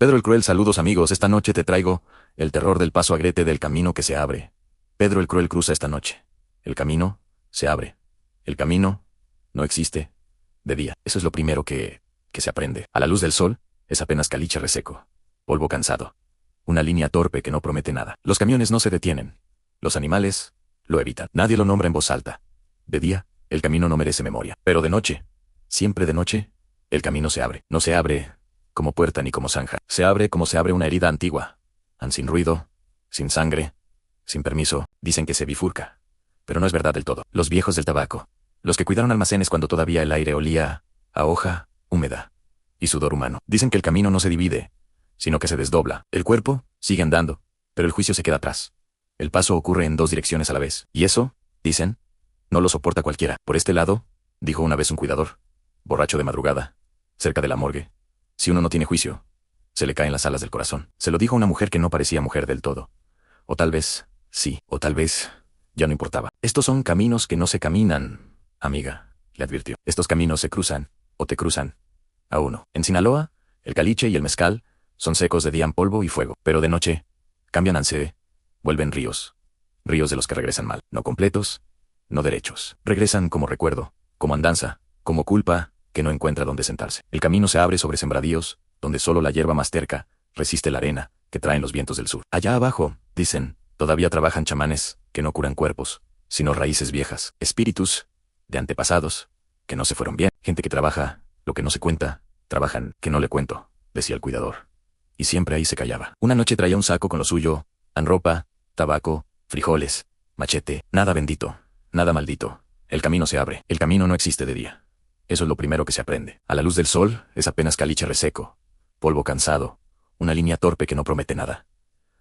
Pedro el Cruel. Saludos amigos, esta noche te traigo el terror del paso agreste del camino que se abre. Pedro el Cruel cruza esta noche. El camino se abre. El camino no existe de día. Eso es lo primero que se aprende. A la luz del sol es apenas caliche reseco, polvo cansado, una línea torpe que no promete nada. Los camiones no se detienen. Los animales lo evitan. Nadie lo nombra en voz alta. De día, el camino no merece memoria. Pero de noche, siempre de noche, el camino se abre. No se abre como puerta ni como zanja. Se abre como se abre una herida antigua. Sin ruido, sin sangre, sin permiso. Dicen que se bifurca. Pero no es verdad del todo. Los viejos del tabaco. Los que cuidaron almacenes cuando todavía el aire olía a hoja húmeda y sudor humano. Dicen que el camino no se divide, sino que se desdobla. El cuerpo sigue andando, pero el juicio se queda atrás. El paso ocurre en dos direcciones a la vez. Y eso, dicen, no lo soporta cualquiera. Por este lado, dijo una vez un cuidador, borracho de madrugada, cerca de la morgue, si uno no tiene juicio, se le caen las alas del corazón. Se lo dijo a una mujer que no parecía mujer del todo. O tal vez, sí, o tal vez, ya no importaba. Estos son caminos que no se caminan, amiga, le advirtió. Estos caminos se cruzan, o te cruzan, a uno. En Sinaloa, el caliche y el mezcal son secos de día en polvo y fuego, pero de noche, cambian vuelven ríos. Ríos de los que regresan mal, no completos, no derechos. Regresan como recuerdo, como andanza, como culpa, que no encuentra dónde sentarse. El camino se abre sobre sembradíos, donde solo la hierba más terca resiste la arena que traen los vientos del sur. Allá abajo, dicen, todavía trabajan chamanes, que no curan cuerpos, sino raíces viejas, espíritus de antepasados, que no se fueron bien. Gente que trabaja, lo que no se cuenta, trabajan, que no le cuento, decía el cuidador. Y siempre ahí se callaba. Una noche traía un saco con lo suyo, ropa, tabaco, frijoles, machete, nada bendito, nada maldito. El camino se abre. El camino no existe de día. Eso es lo primero que se aprende. A la luz del sol es apenas caliche reseco, polvo cansado, una línea torpe que no promete nada.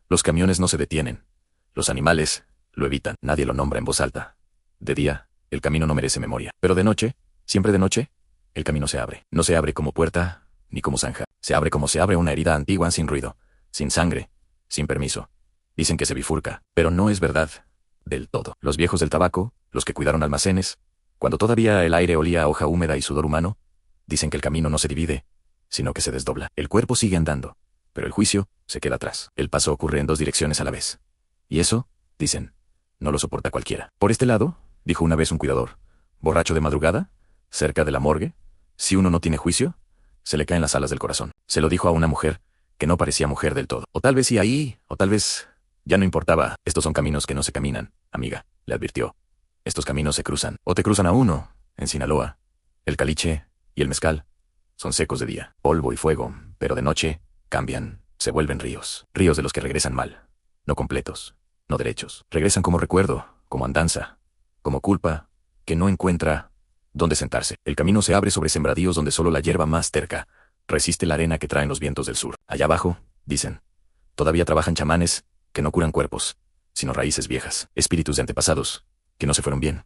Los camiones no se detienen. Los animales lo evitan. Nadie lo nombra en voz alta. De día, el camino no merece memoria. Pero de noche, siempre de noche, el camino se abre. No se abre como puerta, ni como zanja. Se abre como se abre una herida antigua sin ruido, sin sangre, sin permiso. Dicen que se bifurca, pero no es verdad del todo. Los viejos del tabaco, los que cuidaron almacenes, cuando todavía el aire olía a hoja húmeda y sudor humano, dicen que el camino no se divide, sino que se desdobla. El cuerpo sigue andando, pero el juicio se queda atrás. El paso ocurre en dos direcciones a la vez. Y eso, dicen, no lo soporta cualquiera. Por este lado, dijo una vez un cuidador, borracho de madrugada, cerca de la morgue, si uno no tiene juicio, se le caen las alas del corazón. Se lo dijo a una mujer que no parecía mujer del todo. O tal vez sí ahí, o tal vez ya no importaba. Estos son caminos que no se caminan, amiga, le advirtió. Estos caminos se cruzan, o te cruzan a uno. En Sinaloa, el caliche y el mezcal son secos de día, polvo y fuego, pero de noche cambian, se vuelven ríos. Ríos de los que regresan mal, no completos, no derechos. Regresan como recuerdo, como andanza, como culpa, que no encuentra dónde sentarse. El camino se abre sobre sembradíos donde solo la hierba más terca resiste la arena que traen los vientos del sur. Allá abajo, dicen, todavía trabajan chamanes, que no curan cuerpos, sino raíces viejas, espíritus de antepasados, que no se fueron bien.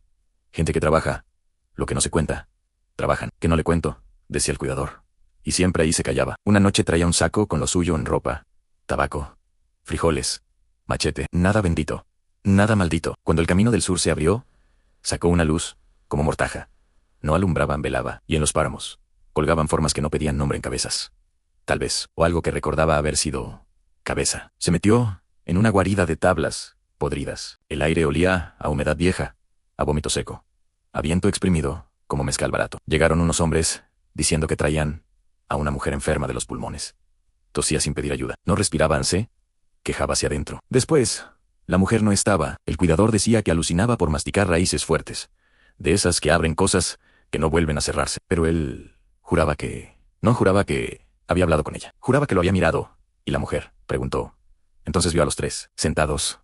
Gente que trabaja, lo que no se cuenta, trabajan, que no le cuento, decía el cuidador. Y siempre ahí se callaba. Una noche traía un saco con lo suyo en ropa, tabaco, frijoles, machete, nada bendito, nada maldito. Cuando el camino del sur se abrió, sacó una luz, como mortaja. No alumbraban, velaba, y en los páramos colgaban formas que no pedían nombre en cabezas. Tal vez, o algo que recordaba haber sido cabeza. Se metió en una guarida de tablas podridas. El aire olía a humedad vieja, a vómito seco, a viento exprimido, como mezcal barato. Llegaron unos hombres, diciendo que traían a una mujer enferma de los pulmones. Tosía sin pedir ayuda. No respiraban, se quejaba hacia adentro. Después, la mujer no estaba. El cuidador decía que alucinaba por masticar raíces fuertes, de esas que abren cosas que no vuelven a cerrarse. Pero él no juraba que había hablado con ella. Juraba que lo había mirado. ¿Y la mujer?, preguntó. Entonces vio a los tres, sentados,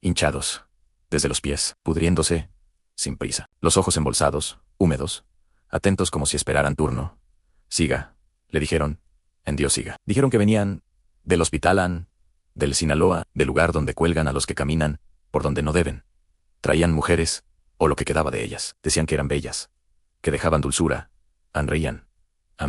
hinchados, desde los pies, pudriéndose, sin prisa. Los ojos embolsados, húmedos, atentos como si esperaran turno. Siga, le dijeron. En Dios siga. Dijeron que venían del hospital del Sinaloa, del lugar donde cuelgan a los que caminan por donde no deben. Traían mujeres, o lo que quedaba de ellas. Decían que eran bellas, que dejaban dulzura, reían,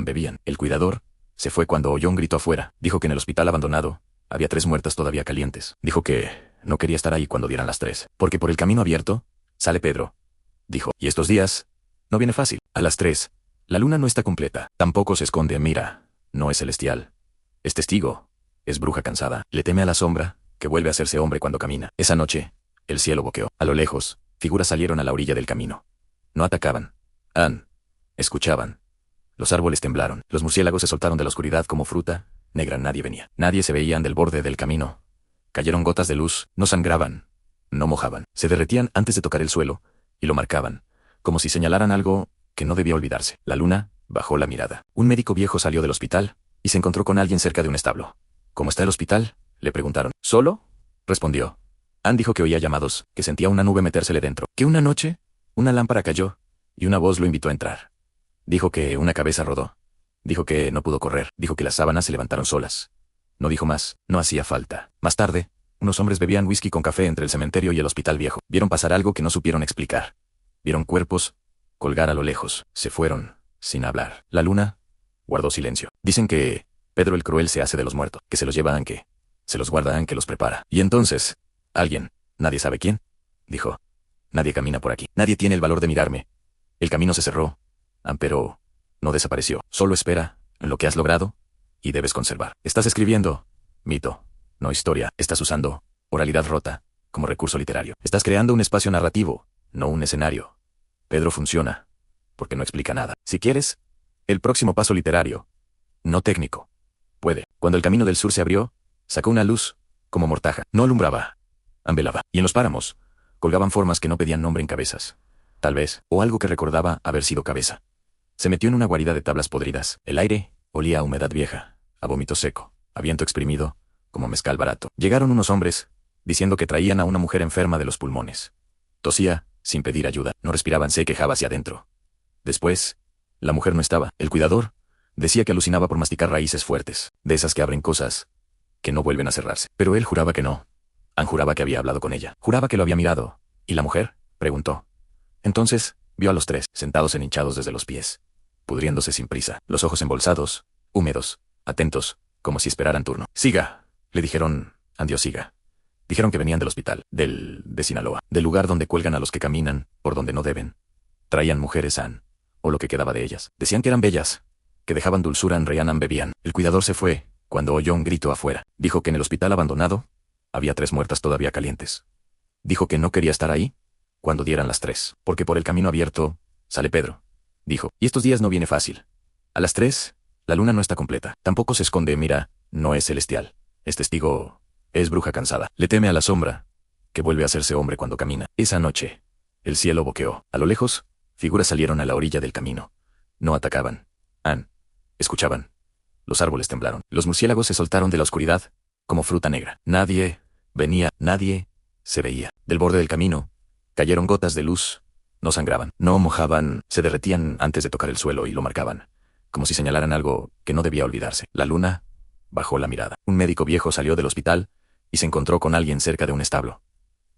bebían. El cuidador se fue cuando oyó un grito afuera. Dijo que en el hospital abandonado había 3 muertas todavía calientes. Dijo que no quería estar ahí cuando dieran las 3. Porque por el camino abierto sale Pedro. Dijo, y estos días no viene fácil. A las 3, la luna no está completa. Tampoco se esconde, mira, no es celestial. Es testigo. Es bruja cansada. Le teme a la sombra, que vuelve a hacerse hombre cuando camina. Esa noche, el cielo boqueó. A lo lejos, figuras salieron a la orilla del camino. No atacaban. Escuchaban. Los árboles temblaron. Los murciélagos se soltaron de la oscuridad como fruta negra. Nadie venía. Nadie se veían del borde del camino. Cayeron gotas de luz. No sangraban. No mojaban. Se derretían antes de tocar el suelo, y lo marcaban, como si señalaran algo que no debía olvidarse. La luna bajó la mirada. Un médico viejo salió del hospital y se encontró con alguien cerca de un establo. ¿Cómo está el hospital?, le preguntaron. ¿Solo?, respondió. Ann dijo que oía llamados, que sentía una nube metérsele dentro, que una noche una lámpara cayó y una voz lo invitó a entrar. Dijo que una cabeza rodó. Dijo que no pudo correr. Dijo que las sábanas se levantaron solas. No dijo más. No hacía falta. Más tarde, unos hombres bebían whisky con café entre el cementerio y el hospital viejo. Vieron pasar algo que no supieron explicar. Vieron cuerpos colgar a lo lejos. Se fueron, sin hablar. La luna guardó silencio. Dicen que Pedro el Cruel se hace de los muertos, que se los lleva a Anke. Se los guarda a Anke, los prepara. Y entonces, alguien, nadie sabe quién, dijo: nadie camina por aquí. Nadie tiene el valor de mirarme. El camino se cerró, pero no desapareció. Solo espera en lo que has logrado y debes conservar. Estás escribiendo mito, no historia. Estás usando oralidad rota como recurso literario. Estás creando un espacio narrativo, no un escenario. Pedro funciona porque no explica nada. Si quieres, el próximo paso literario, no técnico. Puede. Cuando el camino del sur se abrió, sacó una luz como mortaja. No alumbraba, velaba. Y en los páramos colgaban formas que no pedían nombre en cabezas. Tal vez, o algo que recordaba haber sido cabeza. Se metió en una guarida de tablas podridas. El aire olía a humedad vieja, a vómito seco, a viento exprimido, como mezcal barato. Llegaron unos hombres, diciendo que traían a una mujer enferma de los pulmones. Tosía, sin pedir ayuda. No respiraban, se quejaba hacia adentro. Después, la mujer no estaba. El cuidador decía que alucinaba por masticar raíces fuertes, de esas que abren cosas que no vuelven a cerrarse. Pero él juraba que no. Ann juraba que había hablado con ella. Juraba que lo había mirado. ¿Y la mujer?, preguntó. Entonces, vio a los tres, sentados hinchados desde los pies, pudriéndose sin prisa, los ojos embolsados, húmedos, atentos, como si esperaran turno. Siga, le dijeron. Andió, siga. Dijeron que venían del hospital, de Sinaloa, del lugar donde cuelgan a los que caminan por donde no deben. Traían mujeres Ann, o lo que quedaba de ellas. Decían que eran bellas, que dejaban dulzura, reían, bebían. El cuidador se fue cuando oyó un grito afuera. Dijo que en el hospital abandonado había 3 muertas todavía calientes. Dijo que no quería estar ahí cuando dieran las 3, porque por el camino abierto sale Pedro. Dijo, y estos días no viene fácil. A las 3, la luna no está completa. Tampoco se esconde, mira, no es celestial. Es testigo, es bruja cansada. Le teme a la sombra, que vuelve a hacerse hombre cuando camina. Esa noche, el cielo boqueó. A lo lejos, figuras salieron a la orilla del camino. No atacaban. Escuchaban. Los árboles temblaron. Los murciélagos se soltaron de la oscuridad, como fruta negra. Nadie venía, nadie se veía. Del borde del camino cayeron gotas de luz. No sangraban, no mojaban, se derretían antes de tocar el suelo y lo marcaban, como si señalaran algo que no debía olvidarse. La luna bajó la mirada. Un médico viejo salió del hospital y se encontró con alguien cerca de un establo.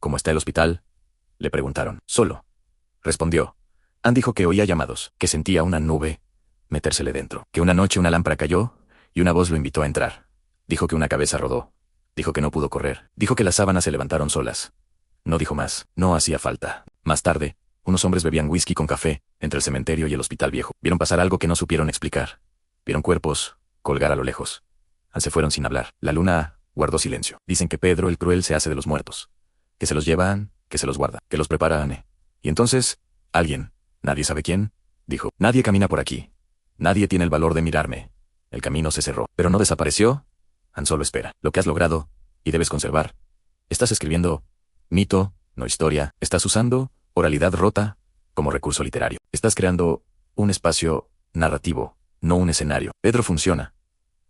¿Cómo está el hospital?, le preguntaron. Solo, respondió. Ann dijo que oía llamados, que sentía una nube metérsele dentro, que una noche una lámpara cayó y una voz lo invitó a entrar. Dijo que una cabeza rodó. Dijo que no pudo correr. Dijo que las sábanas se levantaron solas. No dijo más. No hacía falta. Más tarde, unos hombres bebían whisky con café entre el cementerio y el hospital viejo. Vieron pasar algo que no supieron explicar. Vieron cuerpos colgar a lo lejos. Se fueron sin hablar. La luna guardó silencio. Dicen que Pedro el Cruel se hace de los muertos, que se los llevan, que se los guarda, que los prepara Anne. Y entonces, alguien, nadie sabe quién, dijo: nadie camina por aquí. Nadie tiene el valor de mirarme. El camino se cerró, pero no desapareció. Ann solo espera. Lo que has logrado y debes conservar. Estás escribiendo mito, no historia. Estás usando oralidad rota como recurso literario. Estás creando un espacio narrativo, no un escenario. Pedro funciona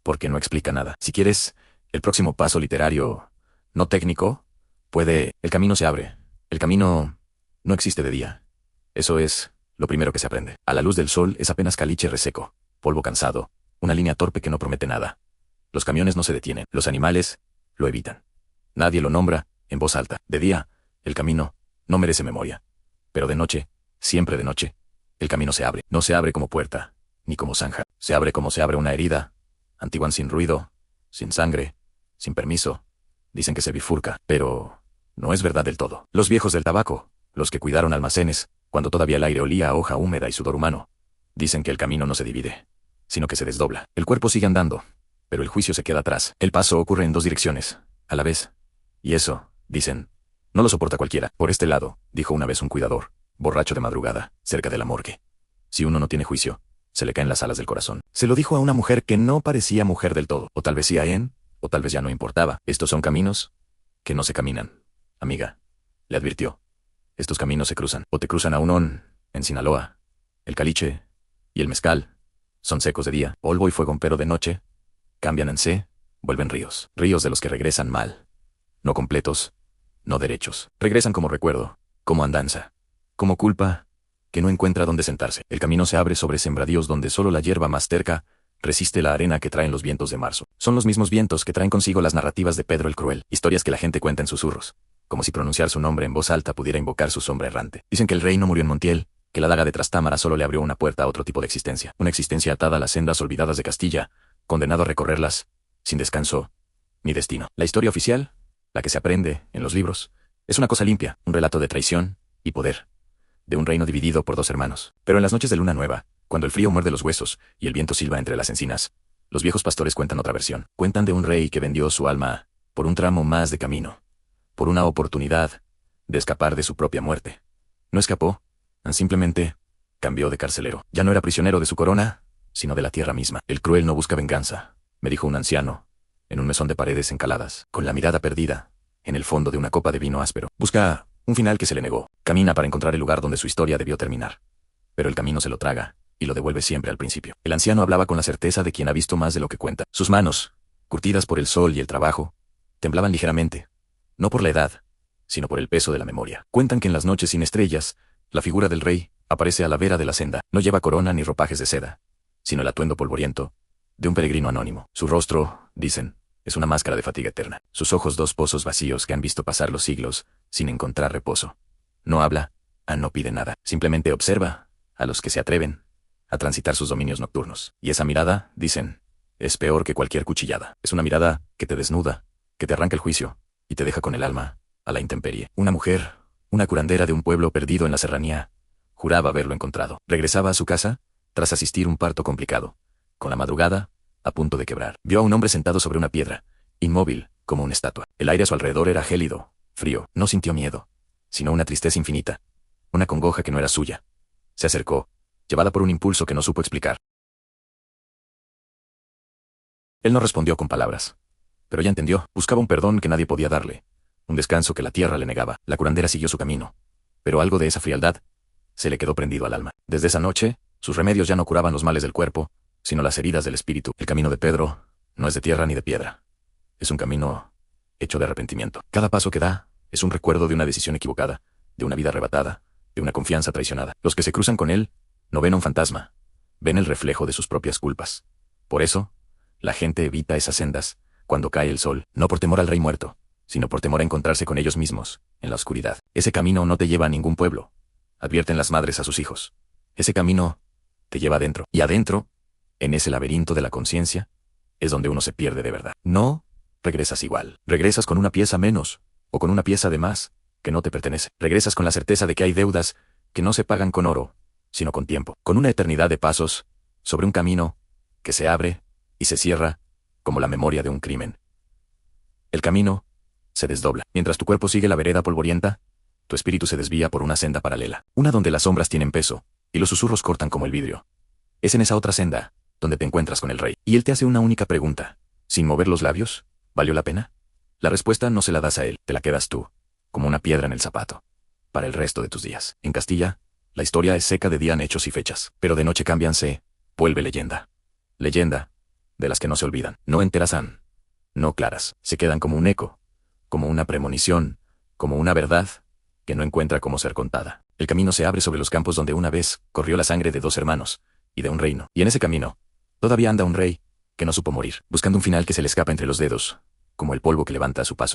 porque no explica nada. Si quieres el próximo paso literario, no técnico, puede. El camino se abre. El camino no existe de día. Eso es lo primero que se aprende. A la luz del sol es apenas caliche reseco, polvo cansado, una línea torpe que no promete nada. Los camiones no se detienen. Los animales lo evitan. Nadie lo nombra en voz alta. De día, el camino no merece memoria. Pero de noche, siempre de noche, el camino se abre. No se abre como puerta, ni como zanja. Se abre como se abre una herida. Antiguan, sin ruido, sin sangre, sin permiso. Dicen que se bifurca, pero no es verdad del todo. Los viejos del tabaco, los que cuidaron almacenes, cuando todavía el aire olía a hoja húmeda y sudor humano, dicen que el camino no se divide, sino que se desdobla. El cuerpo sigue andando, pero el juicio se queda atrás. El paso ocurre en dos direcciones, a la vez. Y eso, dicen, no lo soporta cualquiera. Por este lado, dijo una vez un cuidador, borracho de madrugada, cerca de la morgue. Si uno no tiene juicio, se le caen las alas del corazón. Se lo dijo a una mujer que no parecía mujer del todo, o tal vez sí a él, o tal vez ya no importaba. Estos son caminos que no se caminan, amiga, le advirtió. Estos caminos se cruzan, o te cruzan a Unón, en Sinaloa. El caliche y el mezcal son secos de día, polvo y fuego, pero de noche cambian en sé, vuelven ríos. Ríos de los que regresan mal. No completos, no derechos. Regresan como recuerdo, como andanza, como culpa, que no encuentra dónde sentarse. El camino se abre sobre sembradíos donde solo la hierba más terca resiste la arena que traen los vientos de marzo. Son los mismos vientos que traen consigo las narrativas de Pedro el Cruel, historias que la gente cuenta en susurros, como si pronunciar su nombre en voz alta pudiera invocar su sombra errante. Dicen que el rey no murió en Montiel, que la daga de Trastámara solo le abrió una puerta a otro tipo de existencia, una existencia atada a las sendas olvidadas de Castilla, condenado a recorrerlas, sin descanso ni destino. La historia oficial, la que se aprende en los libros, es una cosa limpia, un relato de traición y poder, de un reino dividido por dos hermanos. Pero en las noches de luna nueva, cuando el frío muerde los huesos y el viento silba entre las encinas, los viejos pastores cuentan otra versión. Cuentan de un rey que vendió su alma por un tramo más de camino, por una oportunidad de escapar de su propia muerte. No escapó, simplemente cambió de carcelero. Ya no era prisionero de su corona, sino de la tierra misma. El cruel no busca venganza, me dijo un anciano, en un mesón de paredes encaladas, con la mirada perdida, en el fondo de una copa de vino áspero. Busca un final que se le negó. Camina para encontrar el lugar donde su historia debió terminar. Pero el camino se lo traga, y lo devuelve siempre al principio. El anciano hablaba con la certeza de quien ha visto más de lo que cuenta. Sus manos, curtidas por el sol y el trabajo, temblaban ligeramente, no por la edad, sino por el peso de la memoria. Cuentan que en las noches sin estrellas, la figura del rey aparece a la vera de la senda. No lleva corona ni ropajes de seda, sino el atuendo polvoriento de un peregrino anónimo. Su rostro, dicen, es una máscara de fatiga eterna. Sus ojos dos pozos vacíos que han visto pasar los siglos, sin encontrar reposo. No habla, no pide nada. Simplemente observa a los que se atreven a transitar sus dominios nocturnos. Y esa mirada, dicen, es peor que cualquier cuchillada. Es una mirada que te desnuda, que te arranca el juicio, y te deja con el alma a la intemperie. Una mujer, una curandera de un pueblo perdido en la serranía, juraba haberlo encontrado. Regresaba a su casa, tras asistir un parto complicado. Con la madrugada, a punto de quebrar. Vio a un hombre sentado sobre una piedra, inmóvil, como una estatua. El aire a su alrededor era gélido, frío. No sintió miedo, sino una tristeza infinita, una congoja que no era suya. Se acercó, llevada por un impulso que no supo explicar. Él no respondió con palabras, pero ya entendió. Buscaba un perdón que nadie podía darle, un descanso que la tierra le negaba. La curandera siguió su camino, pero algo de esa frialdad se le quedó prendido al alma. Desde esa noche, sus remedios ya no curaban los males del cuerpo, sino las heridas del espíritu. El camino de Pedro no es de tierra ni de piedra. Es un camino hecho de arrepentimiento. Cada paso que da es un recuerdo de una decisión equivocada, de una vida arrebatada, de una confianza traicionada. Los que se cruzan con él no ven a un fantasma, ven el reflejo de sus propias culpas. Por eso, la gente evita esas sendas cuando cae el sol, no por temor al rey muerto, sino por temor a encontrarse con ellos mismos, en la oscuridad. Ese camino no te lleva a ningún pueblo, advierten las madres a sus hijos. Ese camino te lleva adentro, y adentro, en ese laberinto de la conciencia, es donde uno se pierde de verdad. No regresas igual. Regresas con una pieza menos, o con una pieza de más, que no te pertenece. Regresas con la certeza de que hay deudas que no se pagan con oro, sino con tiempo. Con una eternidad de pasos, sobre un camino que se abre y se cierra, como la memoria de un crimen. El camino se desdobla. Mientras tu cuerpo sigue la vereda polvorienta, tu espíritu se desvía por una senda paralela. Una donde las sombras tienen peso, y los susurros cortan como el vidrio. Es en esa otra senda donde te encuentras con el rey. Y él te hace una única pregunta. Sin mover los labios, ¿valió la pena? La respuesta no se la das a él, te la quedas tú, como una piedra en el zapato, para el resto de tus días. En Castilla, la historia es seca de día en hechos y fechas, pero de noche se vuelve leyenda. Leyenda, de las que no se olvidan. No enteras, no claras. Se quedan como un eco, como una premonición, como una verdad que no encuentra cómo ser contada. El camino se abre sobre los campos donde una vez corrió la sangre de dos hermanos y de un reino. Y en ese camino, todavía anda un rey que no supo morir, buscando un final que se le escapa entre los dedos, como el polvo que levanta a su paso.